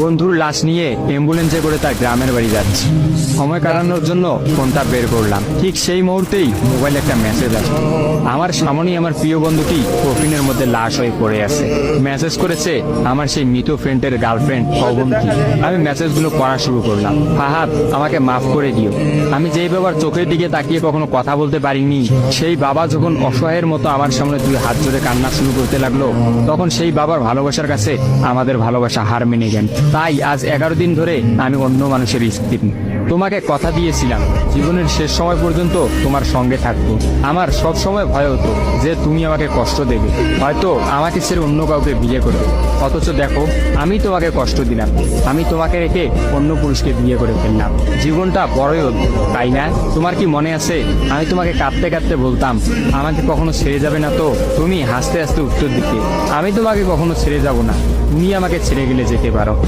বন্ধুর লাশ নিয়ে অ্যাম্বুলেন্সে করে তার গ্রামের বাড়ি যাচ্ছি। সময় কাটানোর জন্য ফোনটা বের করলাম। ঠিক সেই মুহূর্তেই মোবাইলে একটা মেসেজ আসে। আমার সামনেই আমার প্রিয় বন্ধুটি কফিনের মধ্যে লাশ হয়ে পড়ে আছে। মেসেজ করেছে আমার সেই মৃত ফ্রেন্ডের গার্লফ্রেন্ড অবন্তী। আমি মেসেজগুলো পড়া শুরু করলাম। ফাহাদ, আমাকে মাফ করে দিও। আমি যেই বাবার চোখের দিকে তাকিয়ে কখনো কথা বলতে পারিনি, সেই বাবা যখন অসহায়ের মতো আমার সামনে দুই হাত জোড়ে কান্না শুরু করতে লাগলো, তখন সেই বাবার ভালোবাসার কাছে আমাদের ভালোবাসা হার মেনে গেল। তাই আজ 11 দিন ধরে আমি অন্য মানুষের স্ত্রী। তোমাকে কথা দিয়েছিলাম জীবনের শেষ সময় পর্যন্ত তোমার সঙ্গে থাকবো। আমার সব সময় ভয় হতো যে তুমি আমাকে কষ্ট দেবে, হয়তো আমাকে ছেড়ে অন্য কাউকে বিয়ে করবে। অথচ দেখো, আমি তোমাকে কষ্ট দিলাম, আমি তোমাকে রেখে অন্য পুরুষকে বিয়ে করে ফেললাম। জীবনটা বড়ই অদ্ভুত, তাই না? তোমার কি মনে আছে আমি তোমাকে কাঁদতে কাঁদতে বলতাম আমাকে কখনো ছেড়ে যাবে না? তো তুমি হাসতে হাসতে উত্তর দিতে, আমি তোমাকে কখনো ছেড়ে যাব না, তুমি আমাকে ছেড়ে গেলে যেতে পারো।